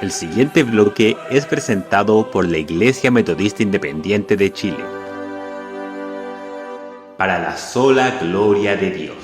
El siguiente bloque es presentado por la Iglesia Metodista Independiente de Chile. Para la sola gloria de Dios.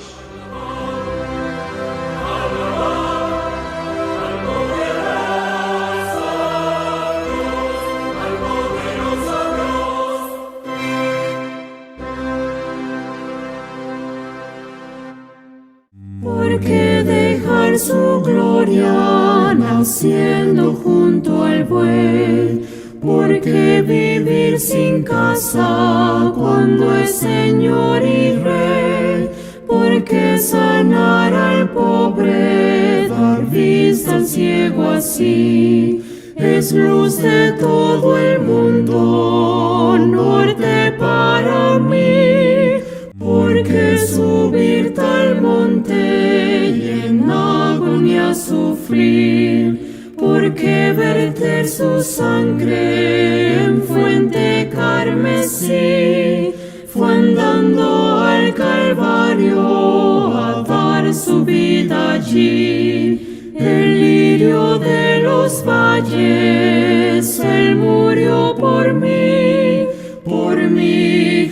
Porque dejar su gloria naciendo junto al buey, porque vivir sin casa cuando es Señor y Rey, porque sanar al pobre, dar vista al ciego así, es luz de todo el mundo, norte para mí, porque subir tal monte y en agonía sufrir, porque verter su sangre en fuente carmesí, fue andando al Calvario a dar su vida allí. El lirio de los valles, Él murió por mí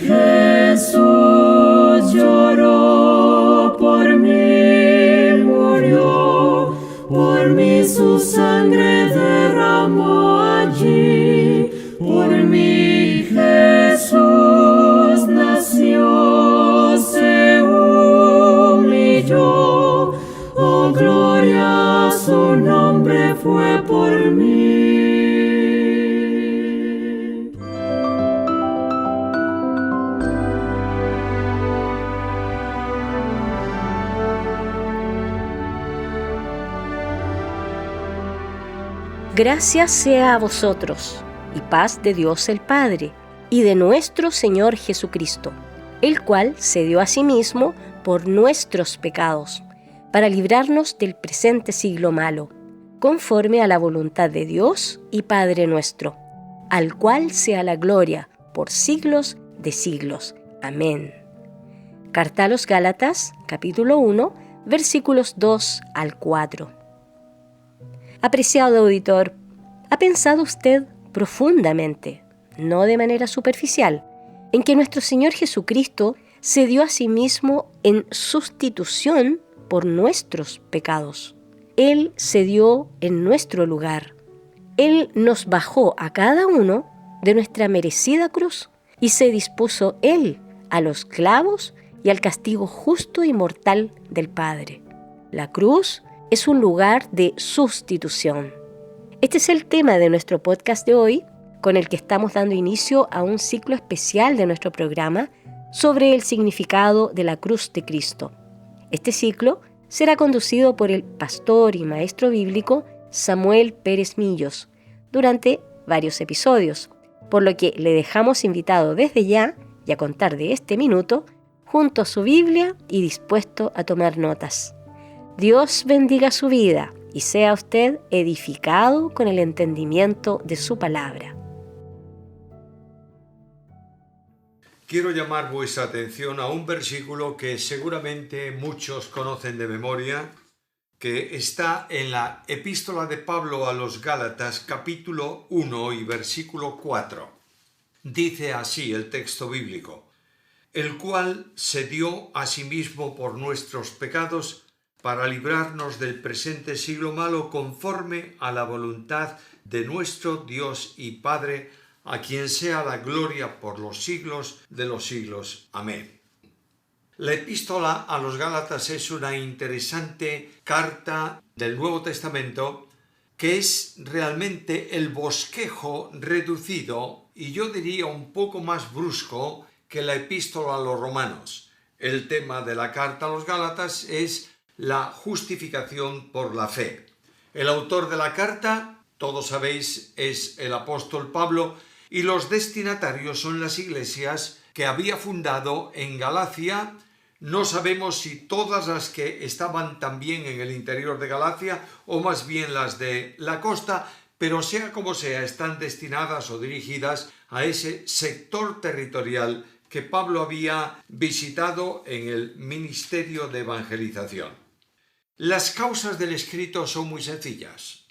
Jesús lloró, por mí murió, por mí su sangre derramó allí, por mí Jesús nació, se humilló, oh gloria a su nombre fue por mí. Gracias sea a vosotros, y paz de Dios el Padre, y de nuestro Señor Jesucristo, el cual se dio a sí mismo por nuestros pecados, para librarnos del presente siglo malo, conforme a la voluntad de Dios y Padre nuestro, al cual sea la gloria por siglos de siglos. Amén. Carta a los Gálatas, capítulo 1, versículos 2 al 4. Apreciado auditor, ¿ha pensado usted profundamente, no de manera superficial, en que nuestro Señor Jesucristo se dio a sí mismo en sustitución por nuestros pecados? Él se dio en nuestro lugar. Él nos bajó a cada uno de nuestra merecida cruz y se dispuso Él a los clavos y al castigo justo y mortal del Padre. La cruz es un lugar de sustitución. Este es el tema de nuestro podcast de hoy, con el que estamos dando inicio a un ciclo especial de nuestro programa sobre el significado de la cruz de Cristo. Este ciclo será conducido por el pastor y maestro bíblico Samuel Pérez Millos durante varios episodios, por lo que le dejamos invitado desde ya y a contar de este minuto junto a su Biblia y dispuesto a tomar notas. Dios bendiga su vida y sea usted edificado con el entendimiento de su palabra. Quiero llamar vuestra atención a un versículo que seguramente muchos conocen de memoria, que está en la Epístola de Pablo a los Gálatas, capítulo 1 y versículo 4. Dice así el texto bíblico: el cual se dio a sí mismo por nuestros pecados, para librarnos del presente siglo malo, conforme a la voluntad de nuestro Dios y Padre, a quien sea la gloria por los siglos de los siglos. Amén. La Epístola a los Gálatas es una interesante carta del Nuevo Testamento que es realmente el bosquejo reducido y yo diría un poco más brusco que la Epístola a los Romanos. El tema de la carta a los Gálatas es la justificación por la fe. El autor de la carta, todos sabéis, es el apóstol Pablo, y los destinatarios son las iglesias que había fundado en Galacia. No sabemos si todas las que estaban también en el interior de Galacia o más bien las de la costa, pero sea como sea, están destinadas o dirigidas a ese sector territorial que Pablo había visitado en el ministerio de evangelización. Las causas del escrito son muy sencillas.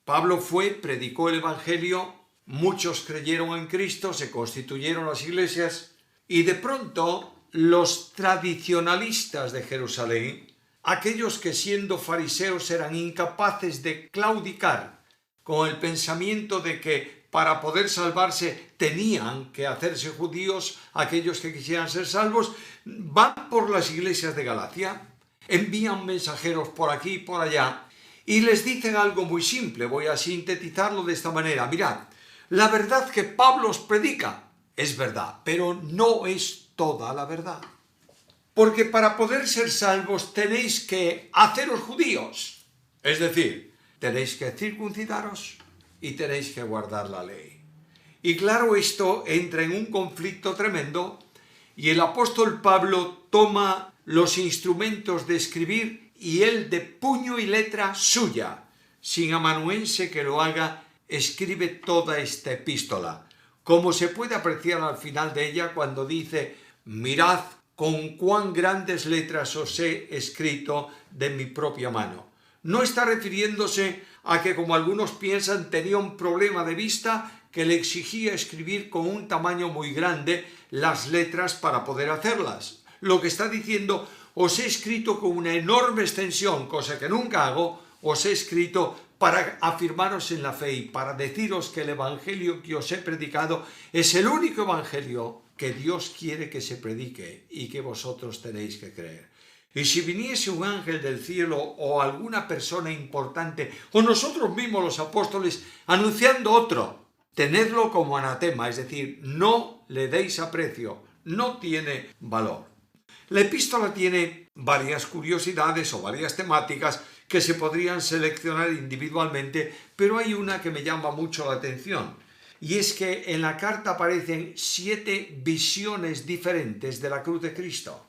Pablo predicó el Evangelio, muchos creyeron en Cristo, se constituyeron las iglesias y de pronto los tradicionalistas de Jerusalén, aquellos que siendo fariseos eran incapaces de claudicar con el pensamiento de que para poder salvarse tenían que hacerse judíos, aquellos que quisieran ser salvos, van por las iglesias de Galacia, envían mensajeros por aquí y por allá y les dicen algo muy simple. Voy a sintetizarlo de esta manera. Mirad, la verdad que Pablo os predica es verdad, pero no es toda la verdad. Porque para poder ser salvos tenéis que haceros judíos. Es decir, tenéis que circuncidaros y tenéis que guardar la ley. Y claro, esto entra en un conflicto tremendo y el apóstol Pablo toma los instrumentos de escribir y él de puño y letra suya, sin amanuense que lo haga, escribe toda esta epístola, como se puede apreciar al final de ella cuando dice: mirad con cuán grandes letras os he escrito de mi propia mano. No está refiriéndose a que, como algunos piensan, tenía un problema de vista que le exigía escribir con un tamaño muy grande las letras para poder hacerlas. Lo que está diciendo: os he escrito con una enorme extensión, cosa que nunca hago, os he escrito para afirmaros en la fe y para deciros que el evangelio que os he predicado es el único evangelio que Dios quiere que se predique y que vosotros tenéis que creer. Y si viniese un ángel del cielo o alguna persona importante o nosotros mismos los apóstoles anunciando otro, tenedlo como anatema, es decir, no le deis aprecio, no tiene valor. La epístola tiene varias curiosidades o varias temáticas que se podrían seleccionar individualmente, pero hay una que me llama mucho la atención, y es que en la carta aparecen 7 visiones diferentes de la cruz de Cristo.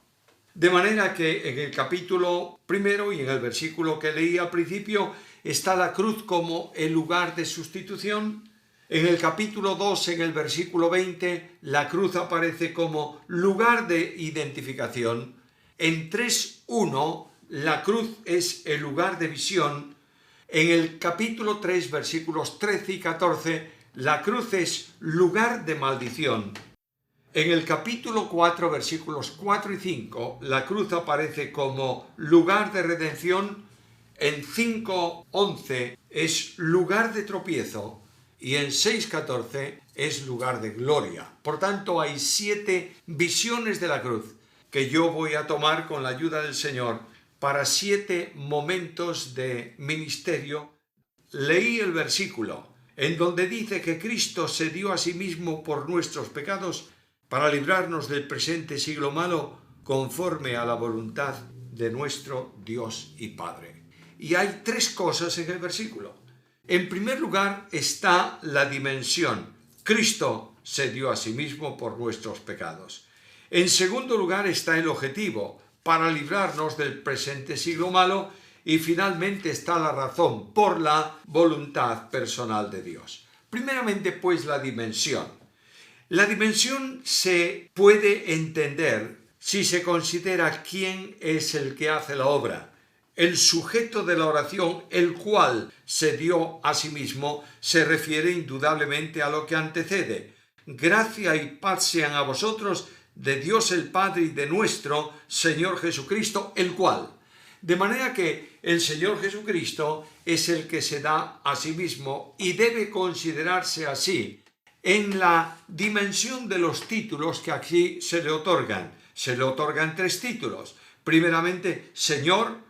De manera que en el capítulo 1 y en el versículo que leí al principio está la cruz como el lugar de sustitución. En el capítulo 2, en el versículo 20, la cruz aparece como lugar de identificación. En 3:1, la cruz es el lugar de visión. En el capítulo 3, versículos 13 y 14, la cruz es lugar de maldición. En el capítulo 4, versículos 4 y 5, la cruz aparece como lugar de redención. En 5:11 es lugar de tropiezo. Y en 6:14 es lugar de gloria. Por tanto, hay 7 visiones de la cruz que yo voy a tomar con la ayuda del Señor para 7 momentos de ministerio. Leí el versículo en donde dice que Cristo se dio a sí mismo por nuestros pecados para librarnos del presente siglo malo conforme a la voluntad de nuestro Dios y Padre. Y hay 3 cosas en el versículo. En primer lugar está la dimensión. Cristo se dio a sí mismo por nuestros pecados. En segundo lugar está el objetivo, para librarnos del presente siglo malo. Y finalmente está la razón, por la voluntad personal de Dios. Primeramente, pues, la dimensión. La dimensión se puede entender si se considera quién es el que hace la obra. El sujeto de la oración, el cual se dio a sí mismo, se refiere indudablemente a lo que antecede. Gracia y paz sean a vosotros de Dios el Padre y de nuestro Señor Jesucristo, el cual. De manera que el Señor Jesucristo es el que se da a sí mismo y debe considerarse así en la dimensión de los títulos que aquí se le otorgan. Se le otorgan 3 títulos. Primeramente, Señor.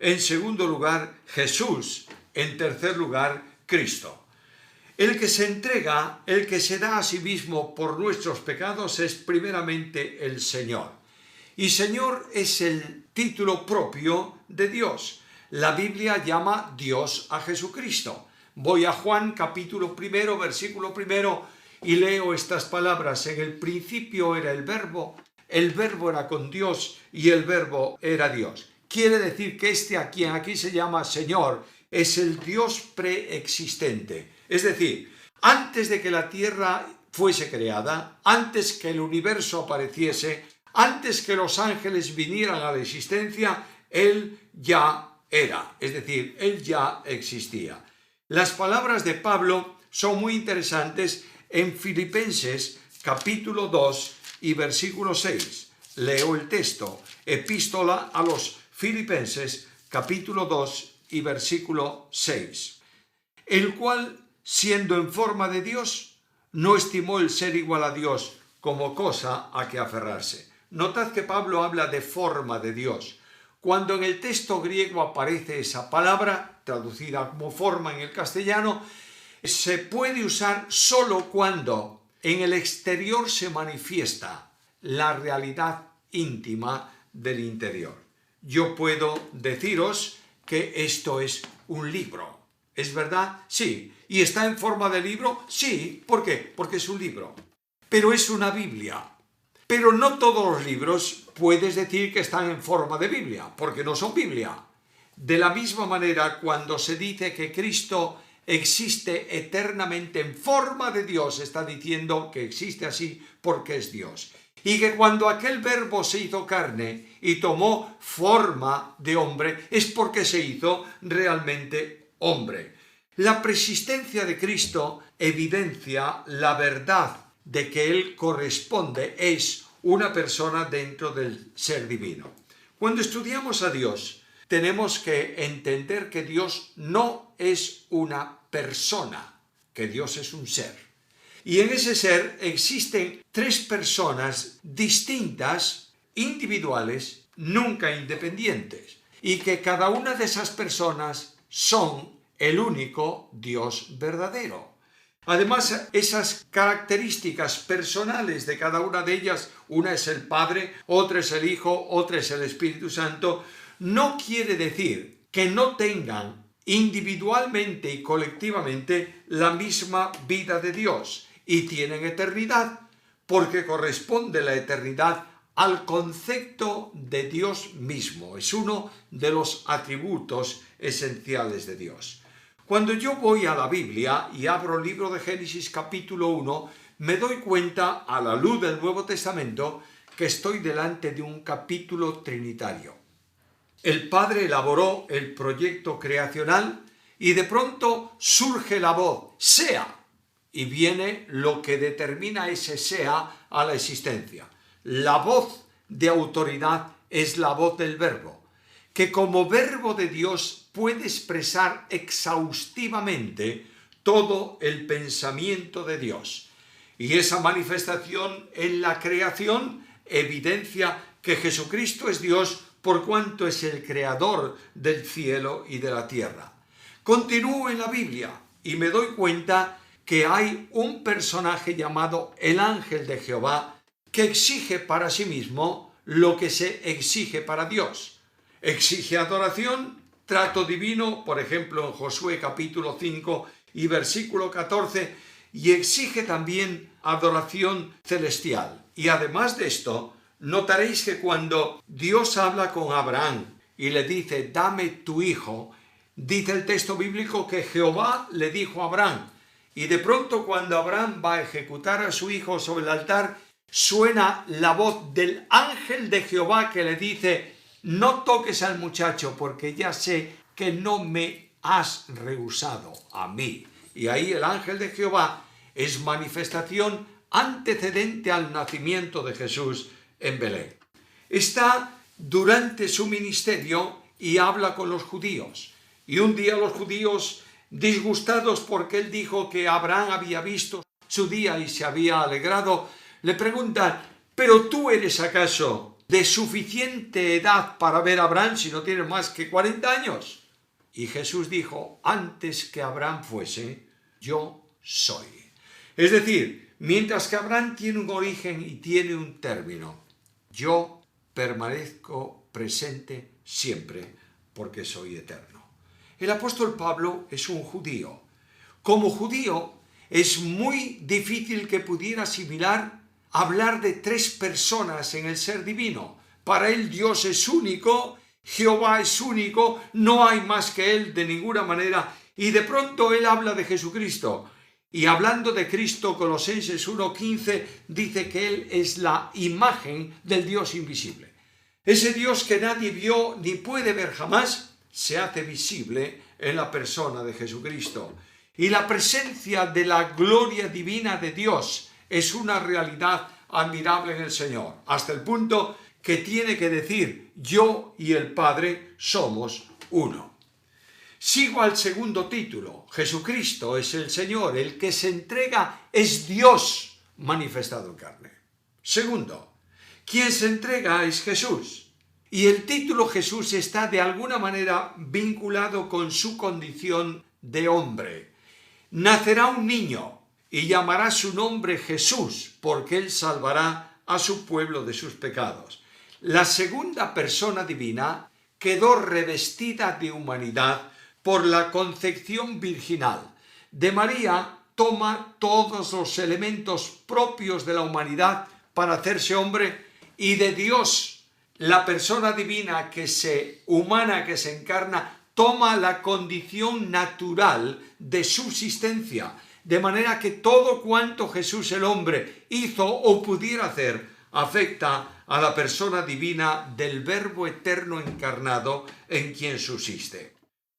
En segundo lugar, Jesús. En tercer lugar, Cristo. El que se entrega, el que se da a sí mismo por nuestros pecados es primeramente el Señor. Y Señor es el título propio de Dios. La Biblia llama Dios a Jesucristo. Voy a Juan capítulo 1, versículo 1 y leo estas palabras. En el principio era el verbo era con Dios y el verbo era Dios. Quiere decir que a quien aquí se llama Señor es el Dios preexistente. Es decir, antes de que la tierra fuese creada, antes que el universo apareciese, antes que los ángeles vinieran a la existencia, Él ya era. Es decir, Él ya existía. Las palabras de Pablo son muy interesantes en Filipenses capítulo 2 y versículo 6. Leo el texto, Epístola a los Filipenses capítulo 2 y versículo 6. El cual, siendo en forma de Dios, no estimó el ser igual a Dios como cosa a que aferrarse. Notad que Pablo habla de forma de Dios. Cuando en el texto griego aparece esa palabra, traducida como forma en el castellano, se puede usar solo cuando en el exterior se manifiesta la realidad íntima del interior. Yo puedo deciros que esto es un libro. ¿Es verdad? Sí. ¿Y está en forma de libro? Sí. ¿Por qué? Porque es un libro. Pero es una Biblia. Pero no todos los libros puedes decir que están en forma de Biblia, porque no son Biblia. De la misma manera, cuando se dice que Cristo existe eternamente en forma de Dios, está diciendo que existe así porque es Dios. Y que cuando aquel verbo se hizo carne y tomó forma de hombre, es porque se hizo realmente hombre. La persistencia de Cristo evidencia la verdad de que Él corresponde, es una persona dentro del ser divino. Cuando estudiamos a Dios, tenemos que entender que Dios no es una persona, que Dios es un ser. Y en ese ser existen tres personas distintas, individuales, nunca independientes, y que cada una de esas personas son el único Dios verdadero. Además, esas características personales de cada una de ellas, una es el Padre, otra es el Hijo, otra es el Espíritu Santo, no quiere decir que no tengan individualmente y colectivamente la misma vida de Dios y tienen eternidad, porque corresponde la eternidad al concepto de Dios mismo. Es uno de los atributos esenciales de Dios. Cuando yo voy a la Biblia y abro el libro de Génesis capítulo 1, me doy cuenta, a la luz del Nuevo Testamento, que estoy delante de un capítulo trinitario. El Padre elaboró el proyecto creacional y de pronto surge la voz, sea, y viene lo que determina ese sea a la existencia. La voz de autoridad es la voz del Verbo, que como Verbo de Dios puede expresar exhaustivamente todo el pensamiento de Dios. Y esa manifestación en la creación evidencia que Jesucristo es Dios por cuanto es el creador del cielo y de la tierra. Continúo en la Biblia y me doy cuenta que hay un personaje llamado el ángel de Jehová que exige para sí mismo lo que se exige para Dios. Exige adoración, trato divino, por ejemplo en Josué capítulo 5 y versículo 14, y exige también adoración celestial. Y además de esto, notaréis que cuando Dios habla con Abraham y le dice, dame tu hijo, dice el texto bíblico que Jehová le dijo a Abraham. Y de pronto cuando Abraham va a ejecutar a su hijo sobre el altar, suena la voz del ángel de Jehová que le dice, no toques al muchacho porque ya sé que no me has rehusado a mí. Y ahí el ángel de Jehová es manifestación antecedente al nacimiento de Jesús en Belén. Está durante su ministerio y habla con los judíos. Y un día los judíos, disgustados porque él dijo que Abraham había visto su día y se había alegrado, le preguntan, ¿pero tú eres acaso de suficiente edad para ver a Abraham si no tienes más que 40 años? Y Jesús dijo, antes que Abraham fuese, yo soy. Es decir, mientras que Abraham tiene un origen y tiene un término, yo permanezco presente siempre porque soy eterno. El apóstol Pablo es un judío. Como judío, es muy difícil que pudiera asimilar hablar de tres personas en el ser divino. Para él Dios es único, Jehová es único, no hay más que él de ninguna manera. Y de pronto él habla de Jesucristo. Y hablando de Cristo, Colosenses 1:15 dice que él es la imagen del Dios invisible. Ese Dios que nadie vio ni puede ver jamás, se hace visible en la persona de Jesucristo. Y la presencia de la gloria divina de Dios es una realidad admirable en el Señor, hasta el punto que tiene que decir: yo y el Padre somos uno. Sigo al segundo título. Jesucristo es el Señor, el que se entrega es Dios manifestado en carne. Segundo, quien se entrega es Jesús. Y el título Jesús está de alguna manera vinculado con su condición de hombre. Nacerá un niño y llamará su nombre Jesús, porque él salvará a su pueblo de sus pecados. La segunda persona divina quedó revestida de humanidad por la concepción virginal. De María toma todos los elementos propios de la humanidad para hacerse hombre, y de Dios, la persona divina humana que se encarna, toma la condición natural de subsistencia, de manera que todo cuanto Jesús el hombre hizo o pudiera hacer afecta a la persona divina del Verbo eterno encarnado en quien subsiste.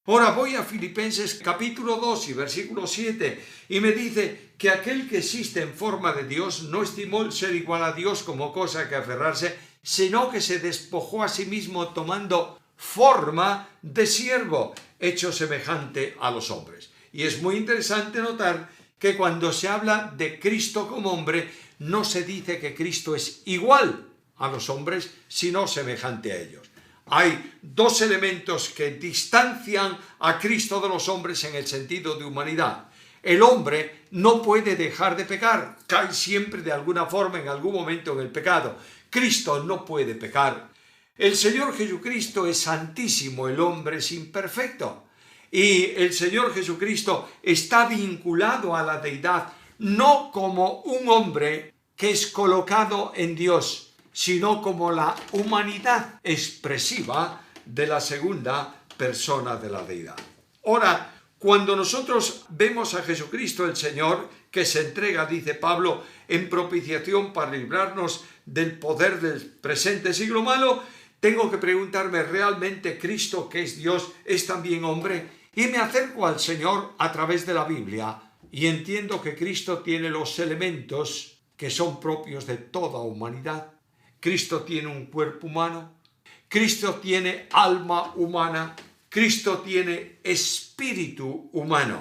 Ahora voy a Filipenses capítulo 2 y versículo 7 y me dice que aquel que existe en forma de Dios no estimó el ser igual a Dios como cosa que aferrarse, sino que se despojó a sí mismo tomando forma de siervo, hecho semejante a los hombres. Y es muy interesante notar que cuando se habla de Cristo como hombre, no se dice que Cristo es igual a los hombres, sino semejante a ellos. Hay dos elementos que distancian a Cristo de los hombres en el sentido de humanidad. El hombre no puede dejar de pecar, cae siempre de alguna forma en algún momento en el pecado. Cristo no puede pecar. El Señor Jesucristo es santísimo, el hombre es imperfecto. Y el Señor Jesucristo está vinculado a la deidad, no como un hombre que es colocado en Dios, sino como la humanidad expresiva de la segunda persona de la deidad. Ahora, cuando nosotros vemos a Jesucristo el Señor, que se entrega, dice Pablo, en propiciación para librarnos del poder del presente siglo malo, tengo que preguntarme, ¿realmente Cristo, que es Dios, es también hombre? Y me acerco al Señor a través de la Biblia y entiendo que Cristo tiene los elementos que son propios de toda humanidad. Cristo tiene un cuerpo humano, Cristo tiene alma humana, Cristo tiene espíritu humano.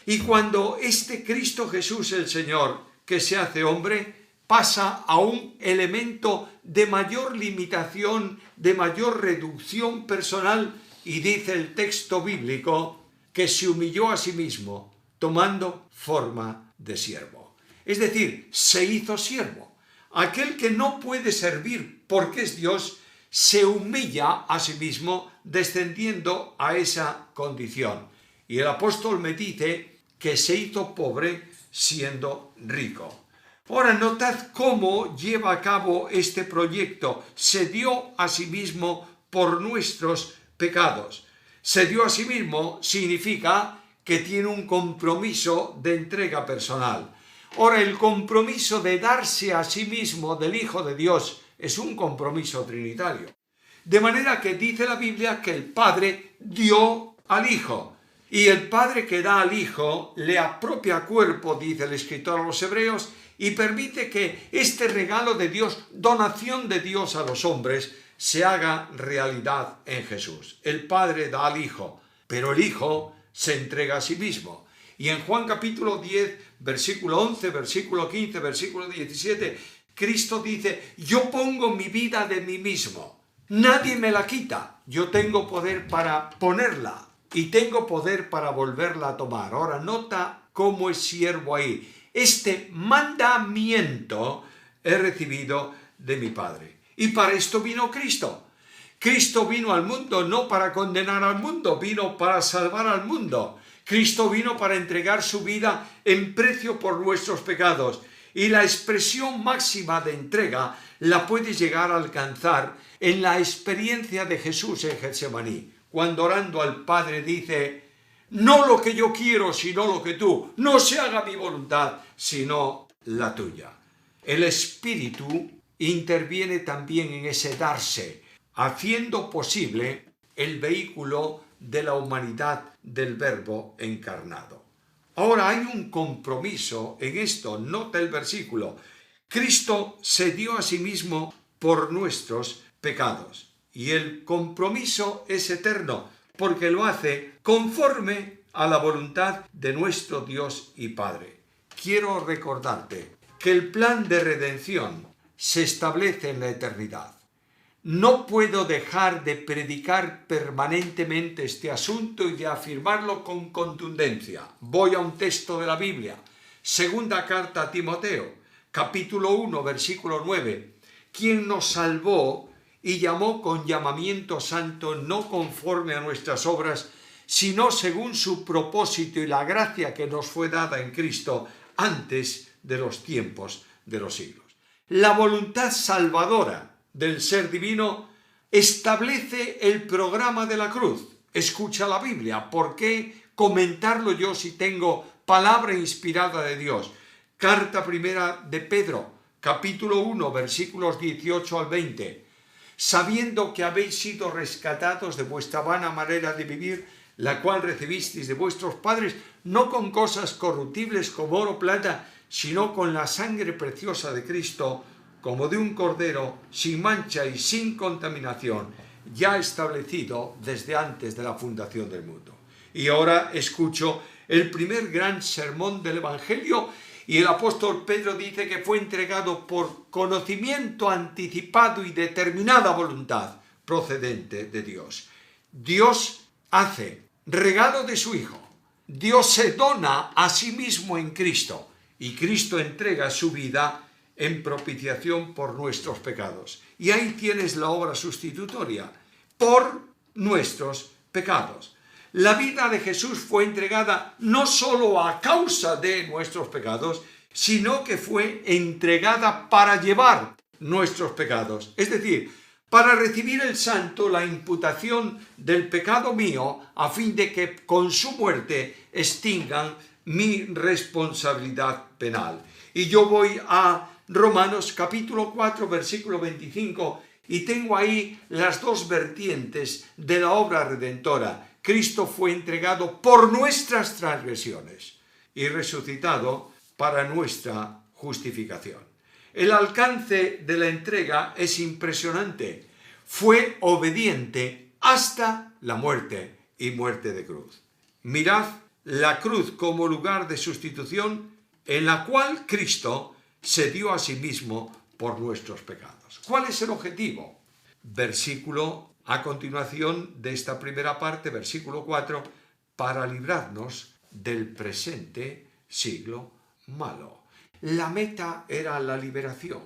Y cuando este Cristo Jesús el Señor, que se hace hombre, pasa a un elemento de mayor limitación, de mayor reducción personal, y dice el texto bíblico que se humilló a sí mismo, tomando forma de siervo. Es decir, se hizo siervo. Aquel que no puede servir porque es Dios, se humilla a sí mismo descendiendo a esa condición. Y el apóstol me dice que se hizo pobre siendo rico. Ahora notad cómo lleva a cabo este proyecto. Se dio a sí mismo por nuestros pecados. Se dio a sí mismo significa que tiene un compromiso de entrega personal. Ahora, el compromiso de darse a sí mismo del Hijo de Dios es un compromiso trinitario. De manera que dice la Biblia que el Padre dio al Hijo. Y el Padre que da al Hijo le apropia cuerpo, dice el escritor a los Hebreos, y permite que este regalo de Dios, donación de Dios a los hombres, se haga realidad en Jesús. El Padre da al Hijo, pero el Hijo se entrega a sí mismo. Y en Juan capítulo 10, versículo 11, versículo 15, versículo 17, Cristo dice: yo pongo mi vida de mí mismo. Nadie me la quita. Yo tengo poder para ponerla y tengo poder para volverla a tomar. Ahora nota cómo es siervo ahí. Este mandamiento he recibido de mi Padre. Y para esto vino Cristo. Cristo vino al mundo no para condenar al mundo, vino para salvar al mundo. Cristo vino para entregar su vida en precio por nuestros pecados. Y la expresión máxima de entrega la puedes llegar a alcanzar en la experiencia de Jesús en Getsemaní, cuando orando al Padre dice: no lo que yo quiero, sino lo que tú. No se haga mi voluntad, sino la tuya. El Espíritu interviene también en ese darse, haciendo posible el vehículo de la humanidad del Verbo encarnado. Ahora hay un compromiso en esto, nota el versículo. Cristo se dio a sí mismo por nuestros pecados. Y el compromiso es eterno, porque lo hace conforme a la voluntad de nuestro Dios y Padre. Quiero recordarte que el plan de redención se establece en la eternidad. No puedo dejar de predicar permanentemente este asunto y de afirmarlo con contundencia. Voy a un texto de la Biblia. Segunda carta a Timoteo, capítulo 1, versículo 9. Quien nos salvó y llamó con llamamiento santo, no conforme a nuestras obras, sino según su propósito y la gracia que nos fue dada en Cristo antes de los tiempos de los siglos. La voluntad salvadora del ser divino establece el programa de la cruz. Escucha la Biblia. ¿Por qué comentarlo yo si tengo palabra inspirada de Dios? Carta primera de Pedro, capítulo 1, versículos 18 al 20. Sabiendo que habéis sido rescatados de vuestra vana manera de vivir, la cual recibisteis de vuestros padres, no con cosas corruptibles como oro o plata, sino con la sangre preciosa de Cristo, como de un cordero, sin mancha y sin contaminación, ya establecido desde antes de la fundación del mundo. Y ahora escucho el primer gran sermón del Evangelio, y el apóstol Pedro dice que fue entregado por conocimiento anticipado y determinada voluntad procedente de Dios. Dios hace regalo de su Hijo. Dios se dona a sí mismo en Cristo, y Cristo entrega su vida en propiciación por nuestros pecados. Y ahí tienes la obra sustitutoria, por nuestros pecados. La vida de Jesús fue entregada no solo a causa de nuestros pecados, sino que fue entregada para llevar nuestros pecados. Es decir, para recibir el santo la imputación del pecado mío, a fin de que con su muerte extingan mi responsabilidad penal. Y yo voy a Romanos capítulo 4, versículo 25, y tengo ahí las dos vertientes de la obra redentora. Cristo fue entregado por nuestras transgresiones y resucitado para nuestra justificación. El alcance de la entrega es impresionante. Fue obediente hasta la muerte y muerte de cruz. Mirad la cruz como lugar de sustitución en la cual Cristo se dio a sí mismo por nuestros pecados. ¿Cuál es el objetivo? Versículo a continuación de esta primera parte, versículo 4, para librarnos del presente siglo malo. La meta era la liberación.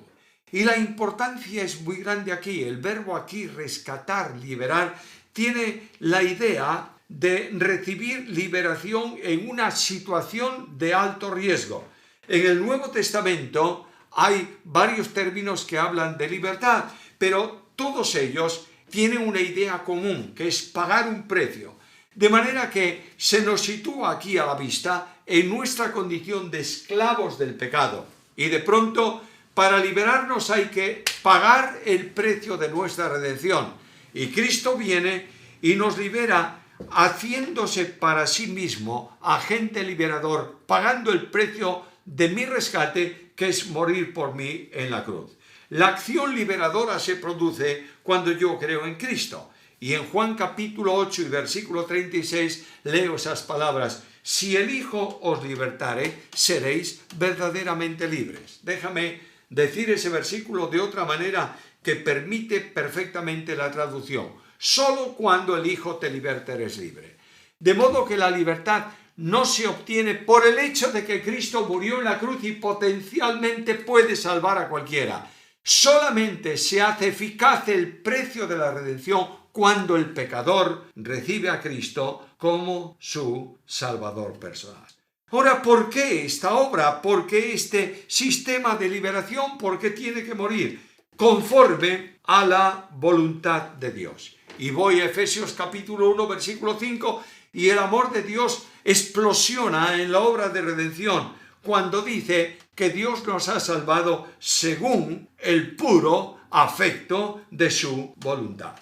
Y la importancia es muy grande aquí. El verbo aquí, rescatar, liberar, tiene la idea de recibir liberación en una situación de alto riesgo. En el Nuevo Testamento hay varios términos que hablan de libertad, pero todos ellos tienen una idea común, que es pagar un precio. De manera que se nos sitúa aquí a la vista en nuestra condición de esclavos del pecado. Y de pronto, para liberarnos hay que pagar el precio de nuestra redención. Y Cristo viene y nos libera haciéndose para sí mismo agente liberador, pagando el precio de mi rescate, que es morir por mí en la cruz. La acción liberadora se produce cuando yo creo en Cristo. Y en Juan capítulo 8 y versículo 36 leo esas palabras: si el Hijo os libertare, seréis verdaderamente libres. Déjame decir ese versículo de otra manera que permite perfectamente la traducción. Solo cuando el Hijo te liberte eres libre. De modo que la libertad no se obtiene por el hecho de que Cristo murió en la cruz y potencialmente puede salvar a cualquiera. Solamente se hace eficaz el precio de la redención cuando el pecador recibe a Cristo como su Salvador personal. Ahora, ¿por qué esta obra? ¿Por qué este sistema de liberación? ¿Por qué tiene que morir? Conforme a la voluntad de Dios. Y voy a Efesios capítulo 1, versículo 5, y el amor de Dios explosiona en la obra de redención cuando dice que Dios nos ha salvado según el puro afecto de su voluntad.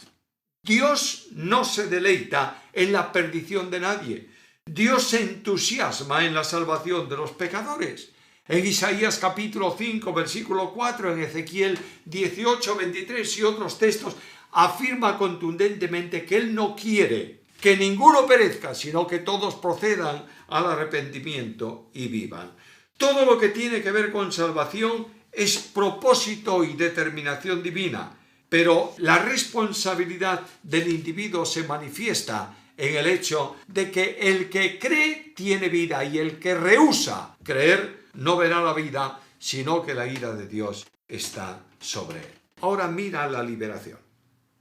Dios no se deleita en la perdición de nadie. Dios se entusiasma en la salvación de los pecadores. En Isaías capítulo 5, versículo 4, en Ezequiel 18, 23 y otros textos, afirma contundentemente que Él no quiere que ninguno perezca, sino que todos procedan al arrepentimiento y vivan. Todo lo que tiene que ver con salvación es propósito y determinación divina, pero la responsabilidad del individuo se manifiesta en el hecho de que el que cree tiene vida y el que rehúsa creer no verá la vida, sino que la ira de Dios está sobre él. Ahora mira la liberación.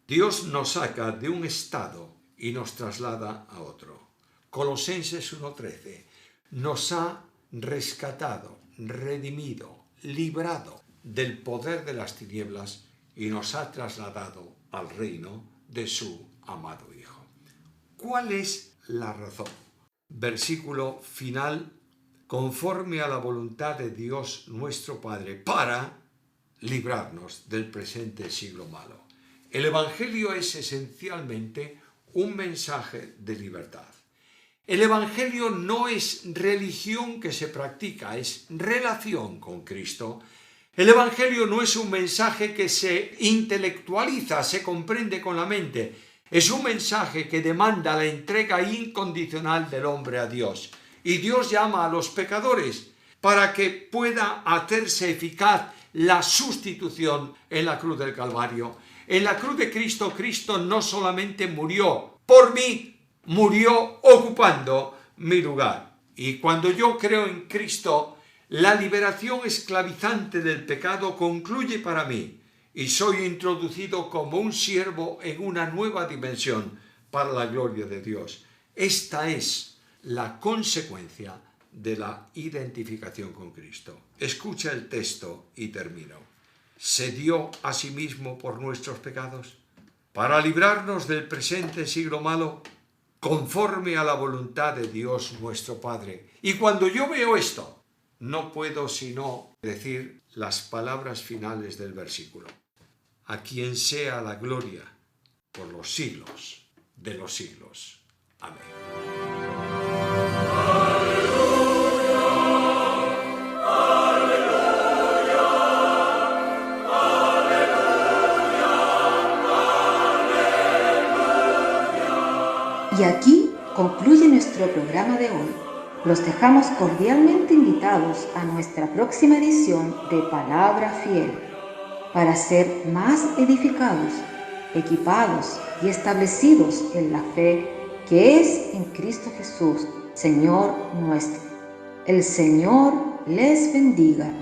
Dios nos saca de un estado y nos traslada a otro. Colosenses 1:13 nos ha rescatado, redimido, librado del poder de las tinieblas y nos ha trasladado al reino de su amado Hijo. ¿Cuál es la razón? Versículo final: conforme a la voluntad de Dios nuestro Padre, para librarnos del presente siglo malo. El Evangelio es esencialmente un mensaje de libertad. El Evangelio no es religión que se practica, es relación con Cristo. El Evangelio no es un mensaje que se intelectualiza, se comprende con la mente. Es un mensaje que demanda la entrega incondicional del hombre a Dios. Y Dios llama a los pecadores para que pueda hacerse eficaz la sustitución en la cruz del Calvario. En la cruz de Cristo, Cristo no solamente murió por mí, murió ocupando mi lugar. Y cuando yo creo en Cristo, la liberación esclavizante del pecado concluye para mí y soy introducido como un siervo en una nueva dimensión para la gloria de Dios. Esta es la consecuencia de la identificación con Cristo. Escucha el texto y termino. Se dio a sí mismo por nuestros pecados para librarnos del presente siglo malo, conforme a la voluntad de Dios nuestro Padre. Y cuando yo veo esto, no puedo sino decir las palabras finales del versículo: a quien sea la gloria por los siglos de los siglos. Amén. Y aquí concluye nuestro programa de hoy. Los dejamos cordialmente invitados a nuestra próxima edición de Palabra Fiel, para ser más edificados, equipados y establecidos en la fe que es en Cristo Jesús, Señor nuestro. El Señor les bendiga.